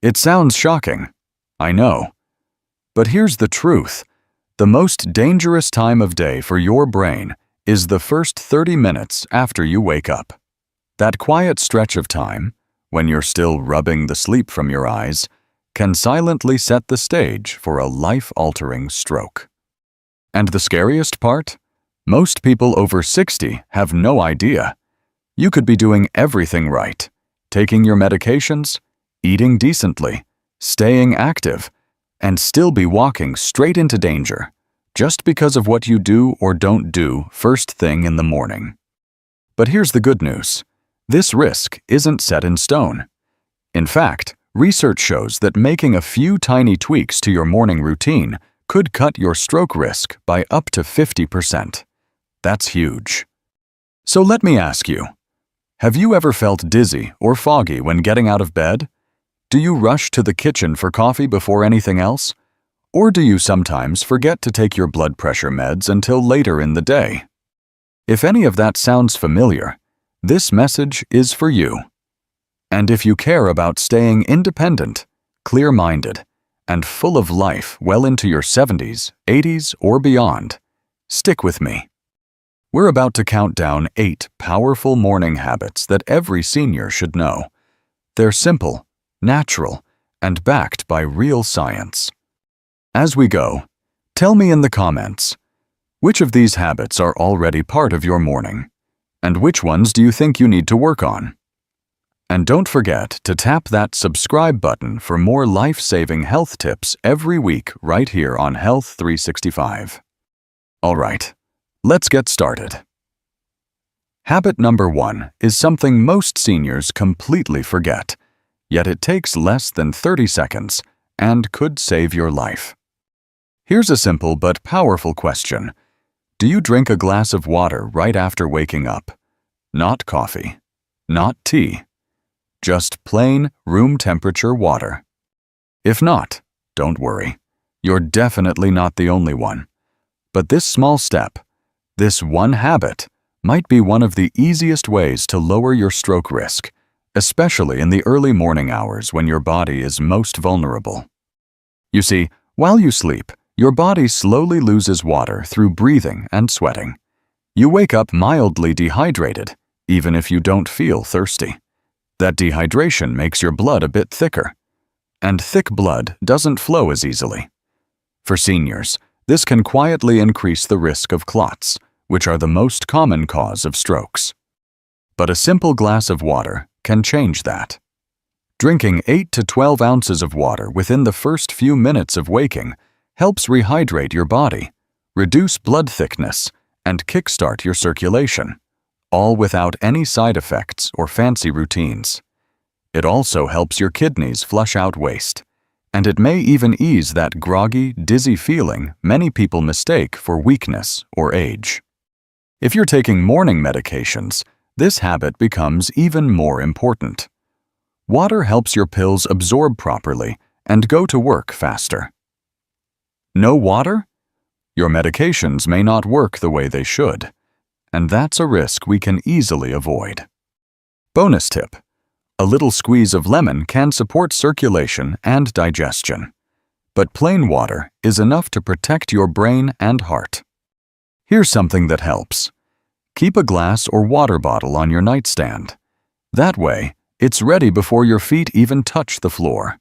It sounds shocking, I know. But here's the truth. The most dangerous time of day for your brain is the first 30 minutes after you wake up. That quiet stretch of time, when you're still rubbing the sleep from your eyes, can silently set the stage for a life-altering stroke. And the scariest part? Most people over 60 have no idea. You could be doing everything right, taking your medications, eating decently, staying active, and still be walking straight into danger, just because of what you do or don't do first thing in the morning. But here's the good news. This risk isn't set in stone. In fact, research shows that making a few tiny tweaks to your morning routine could cut your stroke risk by up to 50%. That's huge. So let me ask you, have you ever felt dizzy or foggy when getting out of bed? Do you rush to the kitchen for coffee before anything else? Or do you sometimes forget to take your blood pressure meds until later in the day? If any of that sounds familiar, this message is for you. And if you care about staying independent, clear-minded, and full of life well into your 70s, 80s, or beyond, stick with me. We're about to count down 8 powerful morning habits that every senior should know. They're simple, natural, and backed by real science. As we go, tell me in the comments, which of these habits are already part of your morning, and which ones do you think you need to work on? And don't forget to tap that subscribe button for more life-saving health tips every week right here on Health 365. All right, let's get started. Habit number 1 is something most seniors completely forget, yet it takes less than 30 seconds and could save your life. Here's a simple but powerful question. Do you drink a glass of water right after waking up? Not coffee, not tea, just plain room temperature water. If not, don't worry. You're definitely not the only one. But this small step, this one habit, might be one of the easiest ways to lower your stroke risk, especially in the early morning hours when your body is most vulnerable. You see, while you sleep, your body slowly loses water through breathing and sweating. You wake up mildly dehydrated, even if you don't feel thirsty. That dehydration makes your blood a bit thicker, and thick blood doesn't flow as easily. For seniors, this can quietly increase the risk of clots, which are the most common cause of strokes. But a simple glass of water can change that. Drinking 8 to 12 ounces of water within the first few minutes of waking helps rehydrate your body, reduce blood thickness, and kickstart your circulation, all without any side effects or fancy routines. It also helps your kidneys flush out waste, and it may even ease that groggy, dizzy feeling many people mistake for weakness or age. If you're taking morning medications, this habit becomes even more important. Water helps your pills absorb properly and go to work faster. No water? Your medications may not work the way they should, and that's a risk we can easily avoid. Bonus tip: a little squeeze of lemon can support circulation and digestion, but plain water is enough to protect your brain and heart. Here's something that helps. Keep a glass or water bottle on your nightstand. That way, it's ready before your feet even touch the floor.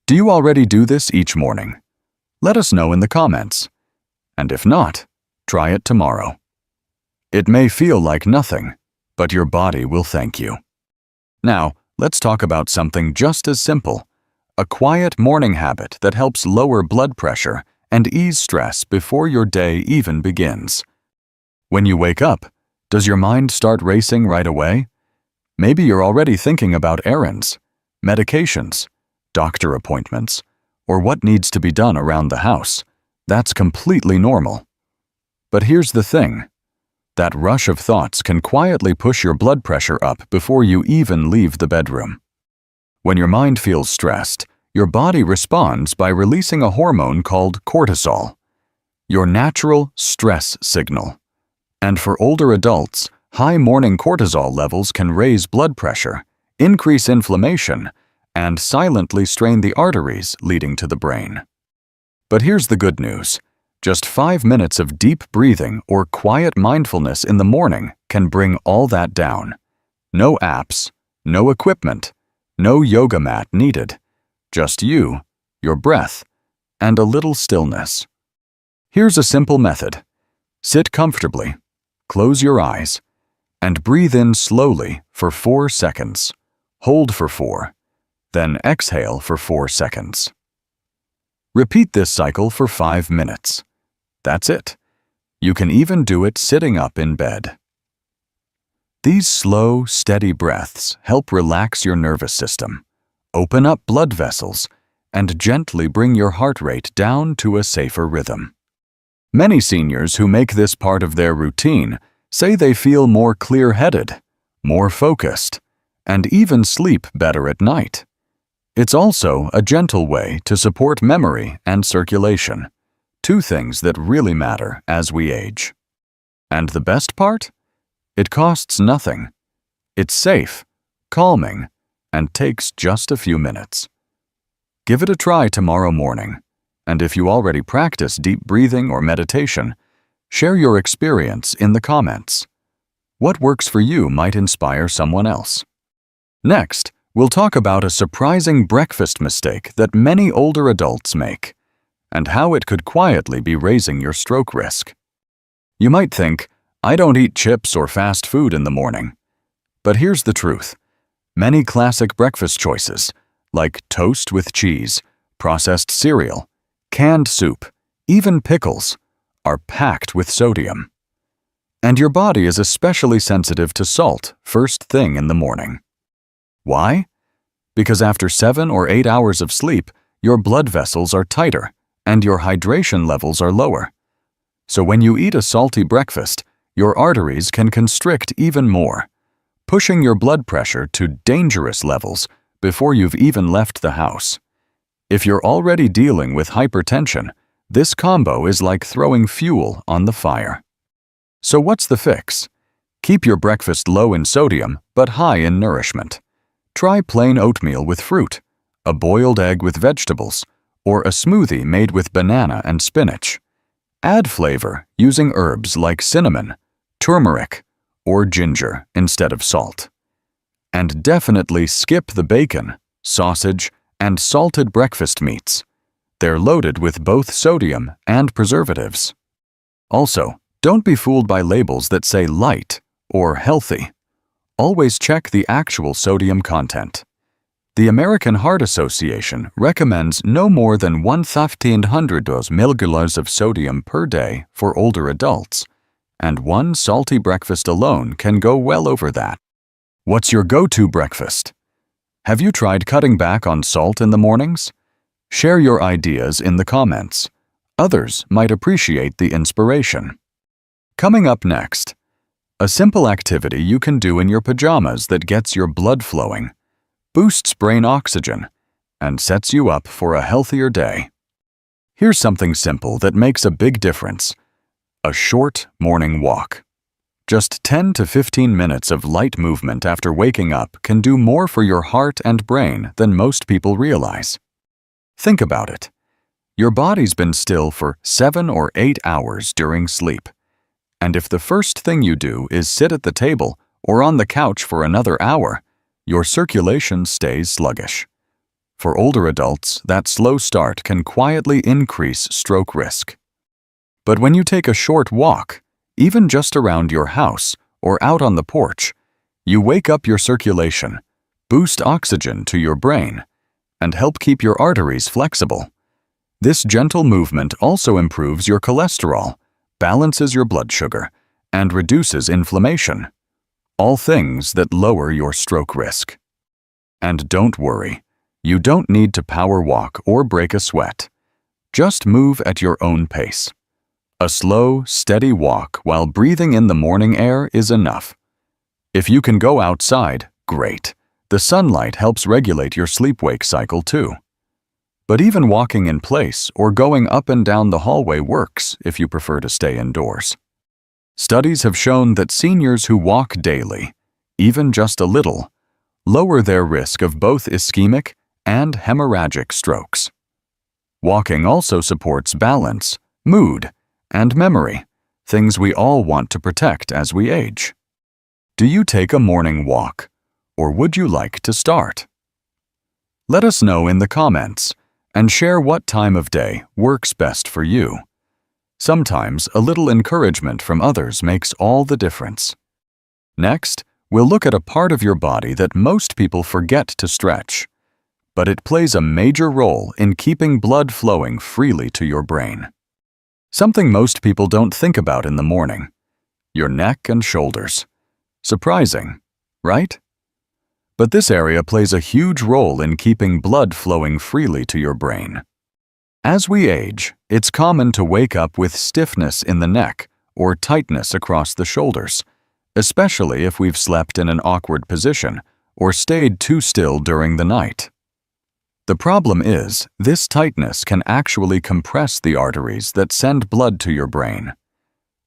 Do you already do this each morning? Let us know in the comments. And if not, try it tomorrow. It may feel like nothing, but your body will thank you. Now, let's talk about something just as simple, a quiet morning habit that helps lower blood pressure and ease stress before your day even begins. When you wake up, does your mind start racing right away? Maybe you're already thinking about errands, medications, doctor appointments, or what needs to be done around the house. That's completely normal. But here's the thing. That rush of thoughts can quietly push your blood pressure up before you even leave the bedroom. When your mind feels stressed, your body responds by releasing a hormone called cortisol, your natural stress signal. And for older adults, high morning cortisol levels can raise blood pressure, increase inflammation, and silently strain the arteries leading to the brain. But here's the good news. Just 5 minutes of deep breathing or quiet mindfulness in the morning can bring all that down. No apps, no equipment, no yoga mat needed. Just you, your breath, and a little stillness. Here's a simple method. Sit comfortably, close your eyes, and breathe in slowly for 4 seconds. Hold for 4, then exhale for 4 seconds. Repeat this cycle for 5 minutes. That's it. You can even do it sitting up in bed. These slow, steady breaths help relax your nervous system, open up blood vessels, and gently bring your heart rate down to a safer rhythm. Many seniors who make this part of their routine say they feel more clear-headed, more focused, and even sleep better at night. It's also a gentle way to support memory and circulation, 2 things that really matter as we age. And the best part? It costs nothing. It's safe, calming, and takes just a few minutes. Give it a try tomorrow morning, and if you already practice deep breathing or meditation, share your experience in the comments. What works for you might inspire someone else. Next, we'll talk about a surprising breakfast mistake that many older adults make, and how it could quietly be raising your stroke risk. You might think, I don't eat chips or fast food in the morning. But here's the truth. Many classic breakfast choices, like toast with cheese, processed cereal, canned soup, even pickles, are packed with sodium. And your body is especially sensitive to salt first thing in the morning. Why? Because after 7 or 8 hours of sleep, your blood vessels are tighter and your hydration levels are lower. So when you eat a salty breakfast, your arteries can constrict even more, pushing your blood pressure to dangerous levels before you've even left the house. If you're already dealing with hypertension, this combo is like throwing fuel on the fire. So what's the fix? Keep your breakfast low in sodium but high in nourishment. Try plain oatmeal with fruit, a boiled egg with vegetables, or a smoothie made with banana and spinach. Add flavor using herbs like cinnamon, turmeric, or ginger instead of salt. And definitely skip the bacon, sausage, and salted breakfast meats. They're loaded with both sodium and preservatives. Also, don't be fooled by labels that say light or healthy. Always check the actual sodium content. The American Heart Association recommends no more than 1,500 milliliters of sodium per day for older adults, and one salty breakfast alone can go well over that. What's your go-to breakfast? Have you tried cutting back on salt in the mornings? Share your ideas in the comments. Others might appreciate the inspiration. Coming up next, a simple activity you can do in your pajamas that gets your blood flowing, boosts brain oxygen, and sets you up for a healthier day. Here's something simple that makes a big difference: a short morning walk. Just 10 to 15 minutes of light movement after waking up can do more for your heart and brain than most people realize. Think about it. Your body's been still for 7 or 8 hours during sleep. And if the first thing you do is sit at the table or on the couch for another hour, your circulation stays sluggish. For older adults, that slow start can quietly increase stroke risk. But when you take a short walk, even just around your house or out on the porch, you wake up your circulation, boost oxygen to your brain, and help keep your arteries flexible. This gentle movement also improves your cholesterol, balances your blood sugar, and reduces inflammation. All things that lower your stroke risk. And don't worry, you don't need to power walk or break a sweat. Just move at your own pace. A slow, steady walk while breathing in the morning air is enough. If you can go outside, great. The sunlight helps regulate your sleep-wake cycle too. But even walking in place or going up and down the hallway works if you prefer to stay indoors. Studies have shown that seniors who walk daily, even just a little, lower their risk of both ischemic and hemorrhagic strokes. Walking also supports balance, mood, and memory, things we all want to protect as we age. Do you take a morning walk, or would you like to start? Let us know in the comments and share what time of day works best for you. Sometimes a little encouragement from others makes all the difference. Next, we'll look at a part of your body that most people forget to stretch, but it plays a major role in keeping blood flowing freely to your brain. Something most people don't think about in the morning: your neck and shoulders. Surprising, right? But this area plays a huge role in keeping blood flowing freely to your brain. As we age, it's common to wake up with stiffness in the neck or tightness across the shoulders, especially if we've slept in an awkward position or stayed too still during the night. The problem is, this tightness can actually compress the arteries that send blood to your brain.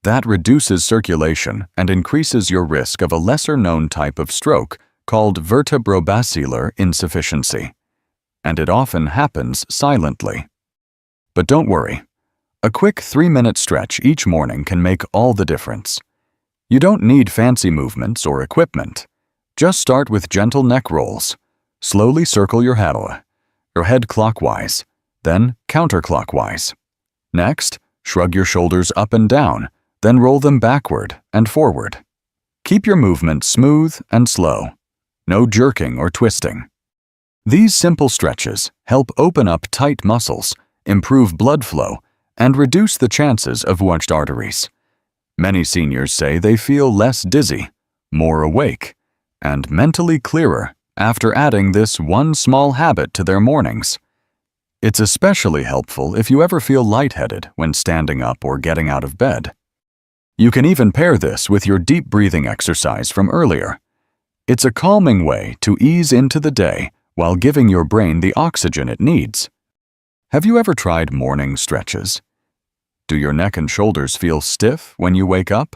That reduces circulation and increases your risk of a lesser-known type of stroke called vertebrobasilar insufficiency, and it often happens silently. But don't worry, a quick 3-minute stretch each morning can make all the difference. You don't need fancy movements or equipment. Just start with gentle neck rolls. Slowly circle your head clockwise, then counterclockwise. Next, shrug your shoulders up and down, then roll them backward and forward. Keep your movement smooth and slow. No jerking or twisting. These simple stretches help open up tight muscles, improve blood flow, and reduce the chances of wedged arteries. Many seniors say they feel less dizzy, more awake, and mentally clearer after adding this one small habit to their mornings. It's especially helpful if you ever feel lightheaded when standing up or getting out of bed. You can even pair this with your deep breathing exercise from earlier. It's a calming way to ease into the day while giving your brain the oxygen it needs. Have you ever tried morning stretches? Do your neck and shoulders feel stiff when you wake up?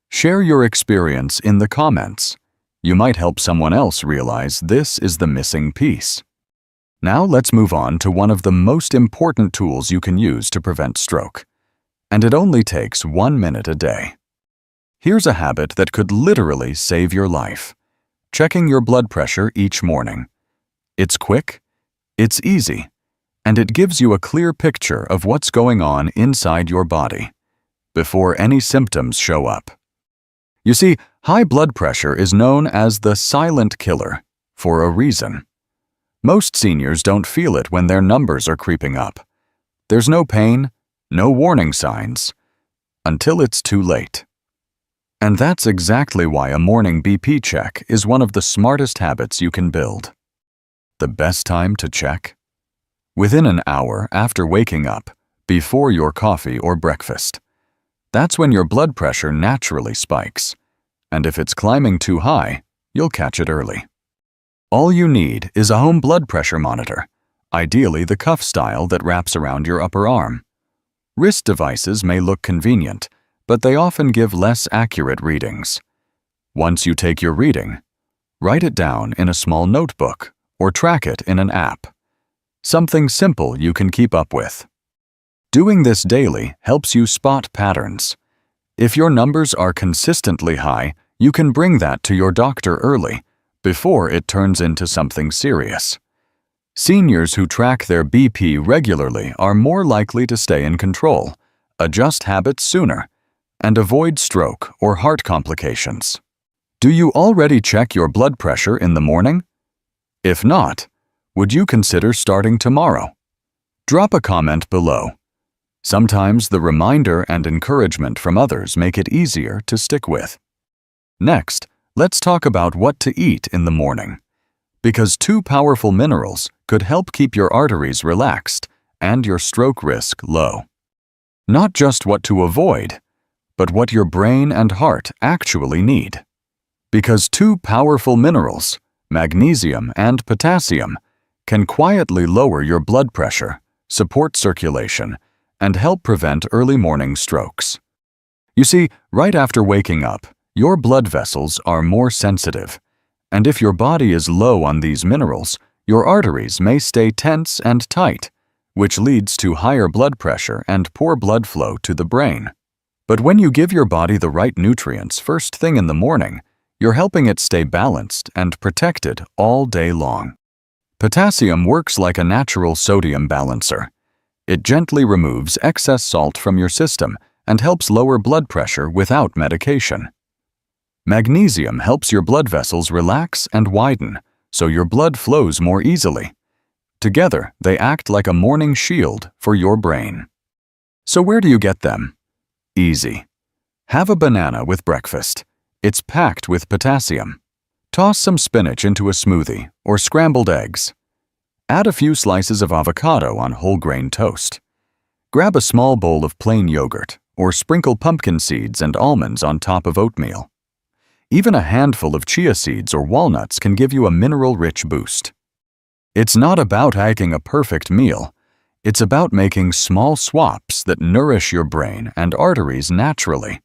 Share your experience in the comments. You might help someone else realize this is the missing piece. Now let's move on to one of the most important tools you can use to prevent stroke. And it only takes 1 minute a day. Here's a habit that could literally save your life: checking your blood pressure each morning. It's quick, it's easy, and it gives you a clear picture of what's going on inside your body before any symptoms show up. You see, high blood pressure is known as the silent killer for a reason. Most seniors don't feel it when their numbers are creeping up. There's no pain, no warning signs, until it's too late. And that's exactly why a morning BP check is one of the smartest habits you can build. The best time to check? Within an hour after waking up, before your coffee or breakfast. That's when your blood pressure naturally spikes, and if it's climbing too high, you'll catch it early. All you need is a home blood pressure monitor, ideally the cuff style that wraps around your upper arm. Wrist devices may look convenient, but they often give less accurate readings. Once you take your reading, write it down in a small notebook or track it in an app. Something simple you can keep up with. Doing this daily helps you spot patterns. If your numbers are consistently high, you can bring that to your doctor early, before it turns into something serious. Seniors who track their BP regularly are more likely to stay in control, adjust habits sooner, and avoid stroke or heart complications. Do you already check your blood pressure in the morning? If not, would you consider starting tomorrow? Drop a comment below. Sometimes the reminder and encouragement from others make it easier to stick with. Next, let's talk about what to eat in the morning, because 2 powerful minerals could help keep your arteries relaxed and your stroke risk low. Not just what to avoid, but what your brain and heart actually need. Because 2 powerful minerals, magnesium and potassium, can quietly lower your blood pressure, support circulation, and help prevent early morning strokes. You see, right after waking up, your blood vessels are more sensitive, and if your body is low on these minerals, your arteries may stay tense and tight, which leads to higher blood pressure and poor blood flow to the brain. But when you give your body the right nutrients first thing in the morning, you're helping it stay balanced and protected all day long. Potassium works like a natural sodium balancer. It gently removes excess salt from your system and helps lower blood pressure without medication. Magnesium helps your blood vessels relax and widen, so your blood flows more easily. Together, they act like a morning shield for your brain. So where do you get them? Easy. Have a banana with breakfast. It's packed with potassium. Toss some spinach into a smoothie or scrambled eggs. Add a few slices of avocado on whole grain toast. Grab a small bowl of plain yogurt or sprinkle pumpkin seeds and almonds on top of oatmeal. Even a handful of chia seeds or walnuts can give you a mineral-rich boost. It's not about making a perfect meal. It's about making small swaps that nourish your brain and arteries naturally.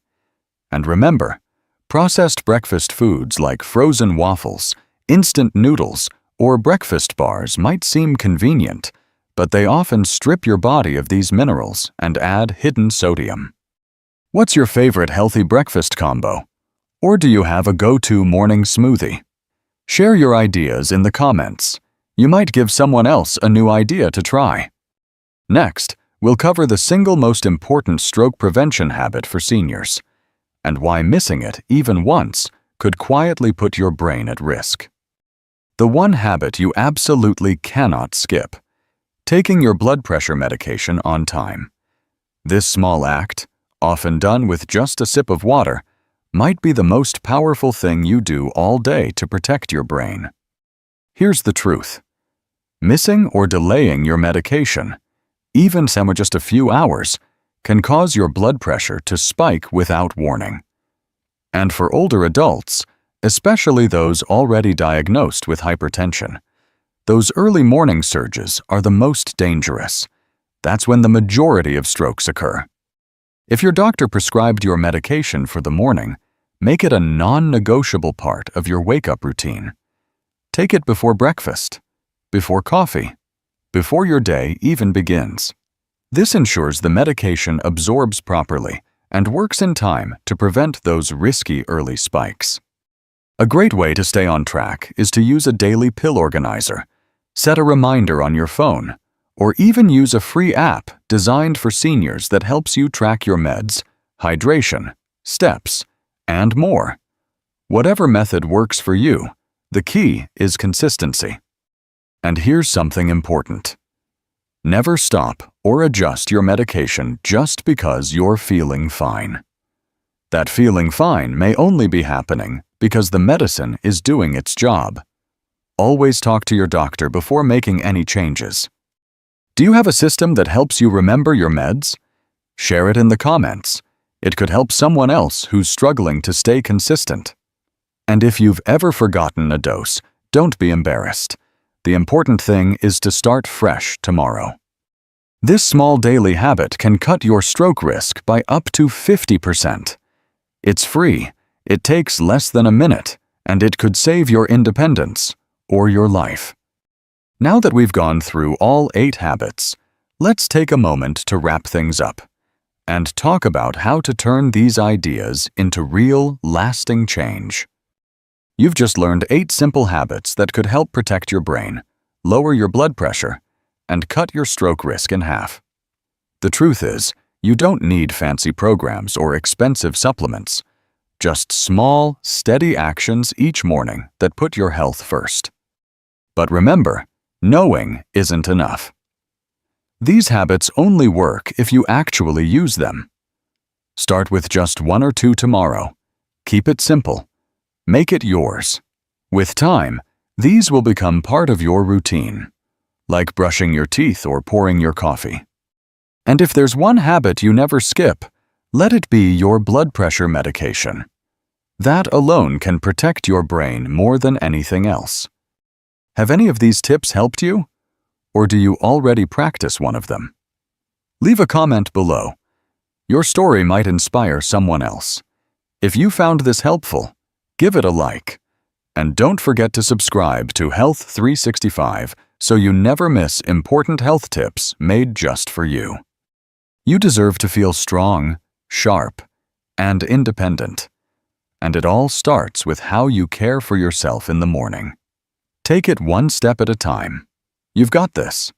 And remember, processed breakfast foods like frozen waffles, instant noodles, or breakfast bars might seem convenient, but they often strip your body of these minerals and add hidden sodium. What's your favorite healthy breakfast combo? Or do you have a go-to morning smoothie? Share your ideas in the comments. You might give someone else a new idea to try. Next, we'll cover the single most important stroke prevention habit for seniors, and why missing it even once could quietly put your brain at risk. The one habit you absolutely cannot skip: taking your blood pressure medication on time. This small act, often done with just a sip of water, might be the most powerful thing you do all day to protect your brain. Here's the truth. Missing or delaying your medication, even just a few hours, can cause your blood pressure to spike without warning. And for older adults, especially those already diagnosed with hypertension, those early morning surges are the most dangerous. That's when the majority of strokes occur. If your doctor prescribed your medication for the morning, make it a non-negotiable part of your wake-up routine. Take it before breakfast, before coffee, before your day even begins. This ensures the medication absorbs properly and works in time to prevent those risky early spikes. A great way to stay on track is to use a daily pill organizer, set a reminder on your phone, or even use a free app designed for seniors that helps you track your meds, hydration, steps, and more. Whatever method works for you, the key is consistency. And here's something important. Never stop or adjust your medication just because you're feeling fine. That feeling fine may only be happening because the medicine is doing its job. Always talk to your doctor before making any changes. Do you have a system that helps you remember your meds? Share it in the comments. It could help someone else who's struggling to stay consistent. And if you've ever forgotten a dose, don't be embarrassed. The important thing is to start fresh tomorrow. This small daily habit can cut your stroke risk by up to 50%. It's free, it takes less than a minute, and it could save your independence or your life. Now that we've gone through all 8 habits, let's take a moment to wrap things up and talk about how to turn these ideas into real, lasting change. You've just learned 8 simple habits that could help protect your brain, lower your blood pressure, and cut your stroke risk in half. The truth is, you don't need fancy programs or expensive supplements, just small, steady actions each morning that put your health first. But remember, knowing isn't enough. These habits only work if you actually use them. Start with just 1 or 2 tomorrow. Keep it simple. Make it yours. With time, these will become part of your routine, like brushing your teeth or pouring your coffee. And if there's one habit you never skip, let it be your blood pressure medication. That alone can protect your brain more than anything else. Have any of these tips helped you? Or do you already practice one of them? Leave a comment below. Your story might inspire someone else. If you found this helpful, give it a like. And don't forget to subscribe to Health 365 so you never miss important health tips made just for you. You deserve to feel strong, sharp, and independent. And it all starts with how you care for yourself in the morning. Take it one step at a time. You've got this.